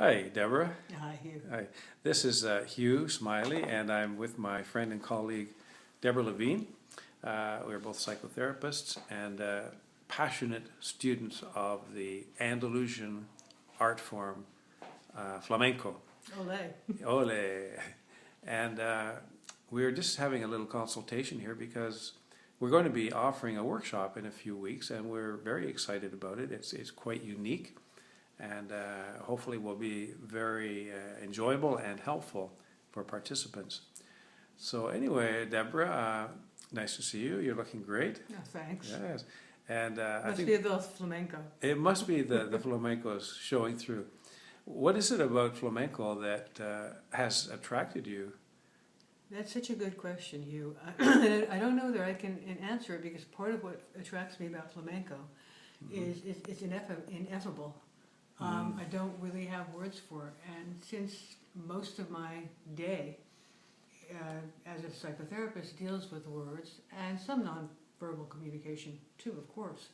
Hi, Deborah. Hi, Hugh. Hi. This is Hugh Smiley, and I'm with my friend and colleague Deborah Levine. We're both psychotherapists and passionate students of the Andalusian art form, Flamenco. Ole. Ole. And we're just having a little consultation here because we're going to be offering a workshop in a few weeks, and we're very excited about it. It's quite unique, and hopefully will be very enjoyable and helpful for participants. So anyway, Deborah, nice to see you. You're looking great. No, thanks. Yes. And I Must think be those flamenco. it must be the flamencos showing through. What is it about flamenco that has attracted you? That's such a good question, Hugh. I don't know that I can answer it because part of what attracts me about flamenco is it's ineffable. I don't really have words for it. And since most of my day as a psychotherapist deals with words and some non-verbal communication too, of course,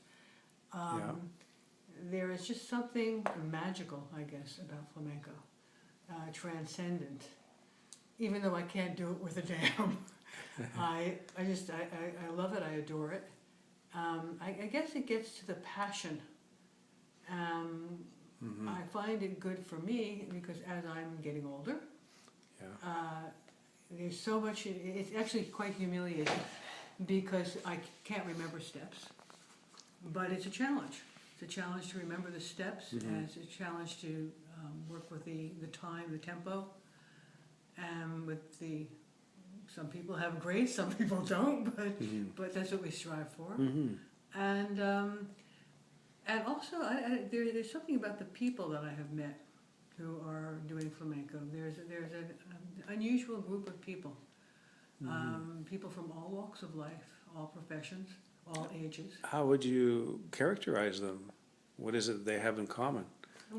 there is just something magical, I guess, about flamenco, transcendent. Even though I can't do it with a damn, I love it. I adore it. I guess it gets to the passion. I find it good for me because as I'm getting older, there's so much. It's actually quite humiliating because I can't remember steps, but it's a challenge. It's a challenge to remember the steps, and it's a challenge to work with the time, the tempo, and with the. Some people have grace, some people don't, but that's what we strive for. And also, there's something about the people that I have met who are doing flamenco. There's an unusual group of people, people from all walks of life, all professions, all ages. How would you characterize them? What is it they have in common?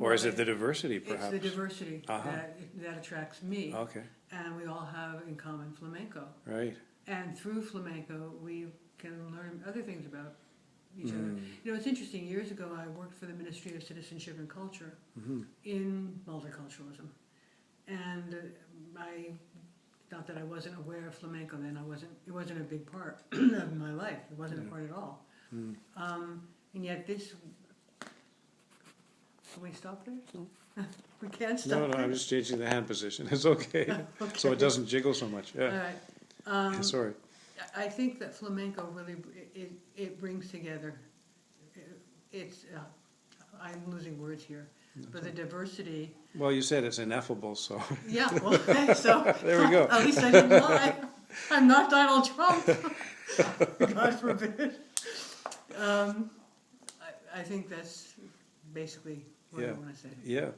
Or is it the diversity, perhaps? It's the diversity that attracts me. Okay. And we all have in common flamenco. Right. And through flamenco, we can learn other things about each other. You know, it's interesting. Years ago, I worked for the Ministry of Citizenship and Culture in multiculturalism, and not that I wasn't aware of flamenco then. It wasn't a big part of my life. It wasn't a part at all. And yet this. Can we stop there? No. We can't stop. No, I'm just changing the hand position. It's okay, so it doesn't jiggle so much. Yeah. All right. Sorry. I think that flamenco really it brings together. I'm losing words here, but the diversity. Well, you said it's ineffable, so. Yeah. Well, so there we go. At least I didn't lie. I'm not Donald Trump. God forbid. I think that's basically what I want to say. Yeah.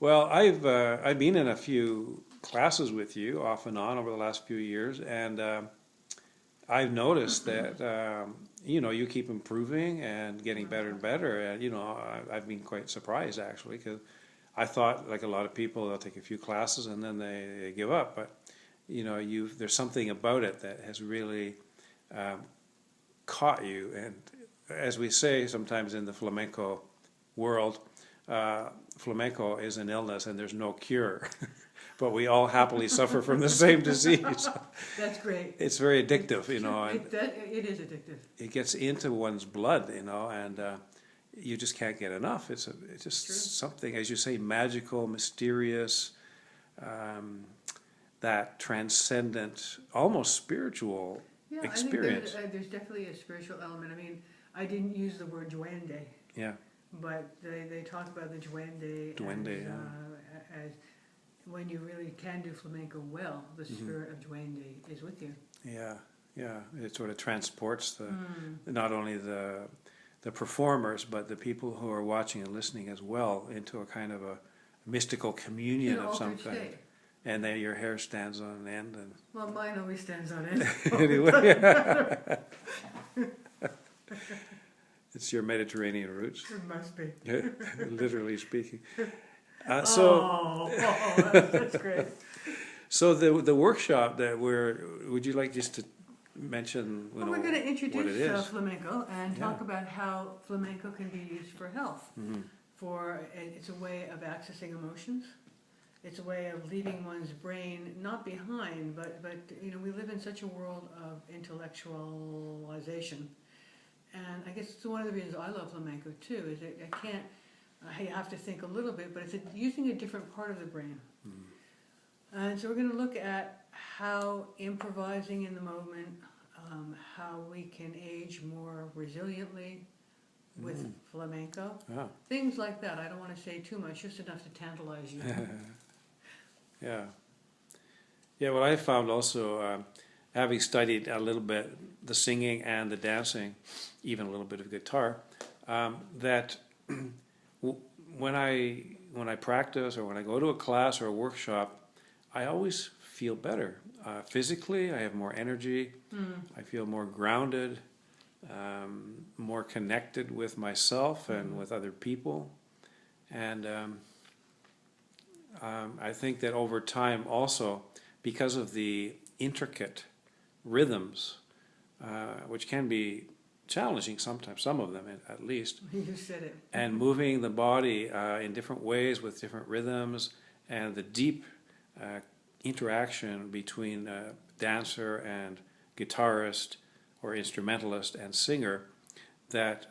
Well, I've been in a few classes with you off and on over the last few years, and I've noticed that you keep improving and getting better and better. And I've been quite surprised actually, because I thought, like a lot of people, they'll take a few classes and then they give up. But there's something about it that has really caught you. And as we say sometimes in the flamenco world, flamenco is an illness and there's no cure. But we all happily suffer from the same disease. That's great. It's very addictive, It is addictive. It gets into one's blood, and you just can't get enough. It's just something, as you say, magical, mysterious, that transcendent, almost spiritual experience. I think there's definitely a spiritual element. I mean, I didn't use the word duende. Yeah. But they talk about the duende as when you really can do flamenco well, the spirit of duende is with you. Yeah. It sort of transports not only the performers, but the people who are watching and listening as well into a kind of a mystical communion of some kind. And then your hair stands on end. Well, mine always stands on end. Anyway. It's your Mediterranean roots. It must be. Literally speaking. That's great. So the workshop that would you like just to mention we're going to introduce what it is? Flamenco and talk about how flamenco can be used for health, it's a way of accessing emotions. It's a way of leaving one's brain not behind, but we live in such a world of intellectualization. And I guess it's one of the reasons I love flamenco too, is that I have to think a little bit, but it's using a different part of the brain. And so we're going to look at how improvising in the moment, how we can age more resiliently with flamenco. Ah. Things like that. I don't want to say too much, just enough to tantalize you. Yeah. Yeah, what I found also, having studied a little bit the singing and the dancing, even a little bit of guitar, that when I practice or when I go to a class or a workshop, I always feel better. Physically, I have more energy. I feel more grounded, more connected with myself and with other people. And I think that over time also, because of the intricate rhythms, which can be challenging sometimes, some of them at least. You said it. And moving the body in different ways with different rhythms, and the deep interaction between dancer and guitarist or instrumentalist and singer, that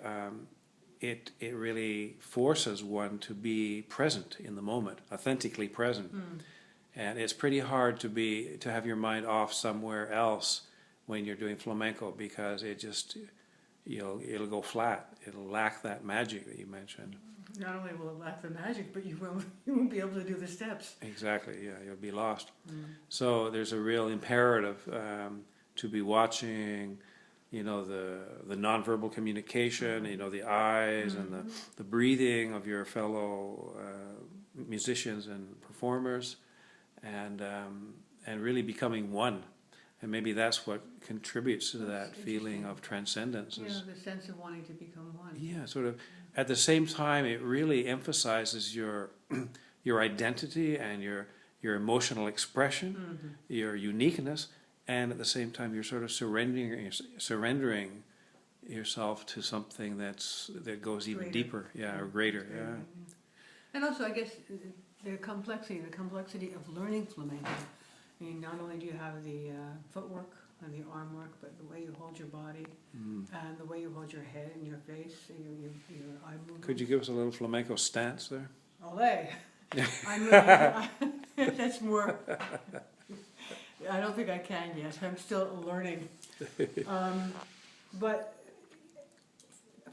it really forces one to be present in the moment, authentically present. And it's pretty hard to have your mind off somewhere else when you're doing flamenco, because it'll go flat. It'll lack that magic that you mentioned. Not only will it lack the magic, but you won't be able to do the steps. Exactly, yeah, you'll be lost. So there's a real imperative to be watching, the nonverbal communication, the eyes and the breathing of your fellow musicians and performers, and really becoming one. And maybe that's what contributes to that feeling of transcendence. The sense of wanting to become one. Yeah, sort of. At the same time, it really emphasizes your identity and your emotional expression, your uniqueness, and at the same time, you're sort of surrendering yourself to something that goes even Greater. deeper, or greater, yeah. And also, I guess the complexity of learning flamenco. I mean, not only do you have the footwork and the arm work, but the way you hold your body and the way you hold your head and your face and your eye movement. Could you give us a little flamenco stance there? Olé! That's more. I don't think I can yet. I'm still learning. But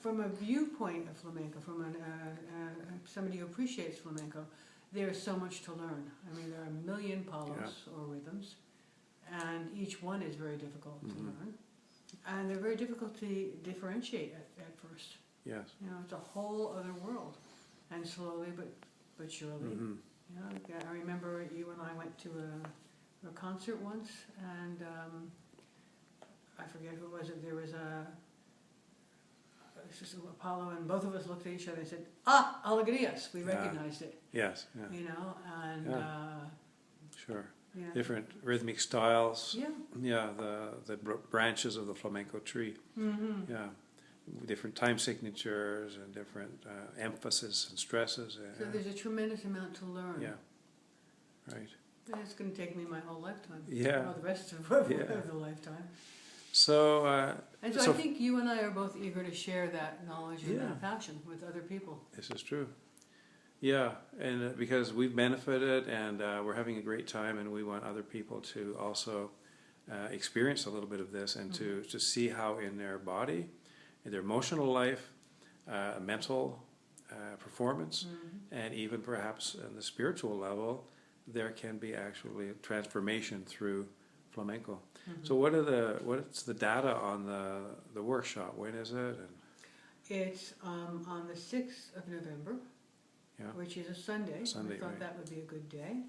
from a viewpoint of flamenco, from somebody who appreciates flamenco, there's so much to learn. I mean, there are a million palos or rhythms, and each one is very difficult to learn. And they're very difficult to differentiate at first. Yes. It's a whole other world. And slowly but surely. I remember you and I went to a concert once, and I forget who it was. There was Apollo, and both of us looked at each other and said, Alegrias. We recognized it. Yes. And sure. Yeah. Different rhythmic styles. Yeah. Yeah, the branches of the flamenco tree. Yeah, different time signatures and different emphasis and stresses. So there's a tremendous amount to learn. Yeah. Right. And it's going to take me my whole lifetime. Yeah. Well, the rest of the lifetime. So. And so I think you and I are both eager to share that knowledge and that passion with other people. This is true. Yeah, and because we've benefited and we're having a great time, and we want other people to also experience a little bit of this, and to see how in their body, in their emotional life, mental performance, and even perhaps on the spiritual level, there can be actually a transformation through flamenco. So what's the data on the workshop? When is it? It's on the 6th of November. Yeah. Which is a Sunday. Sunday, we thought right. that would be a good day.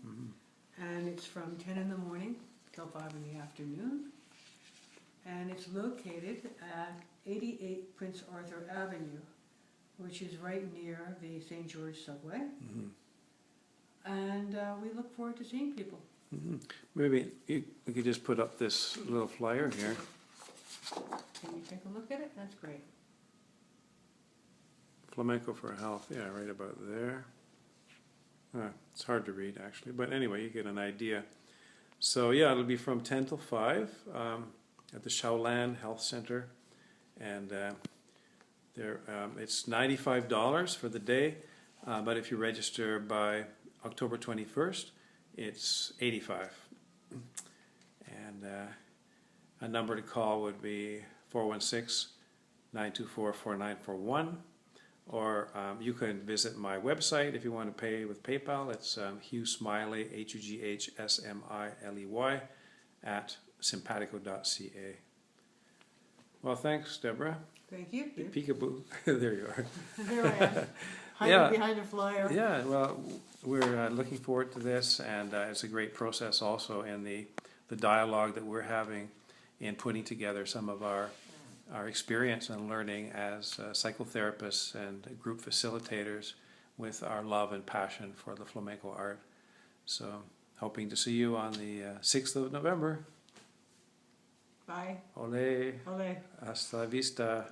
And it's from 10 in the morning till 5 in the afternoon. And it's located at 88 Prince Arthur Avenue, which is right near the St. George subway. And we look forward to seeing people. Maybe we could just put up this little flyer here. Can you take a look at it? That's great. Flamenco for Health, yeah, right about there. It's hard to read actually, but anyway, you get an idea. So yeah, it'll be from 10 till 5 at the Shaolan Health Center, and it's $95 for the day, but if you register by October 21st, it's $85. And a number to call would be 416-924-4941, or you can visit my website if you want to pay with PayPal. It's Hugh Smiley, HUGHSMILEY, at simpatico.ca. Well, thanks, Deborah. Thank you. Peekaboo. There you are. There I am, hiding behind a flyer. Yeah, well, we're looking forward to this, and it's a great process also in the dialogue that we're having in putting together some of our experience and learning as psychotherapists and group facilitators with our love and passion for the flamenco art. So, hoping to see you on the 6th of November. Bye. Ole. Ole. Hasta la vista.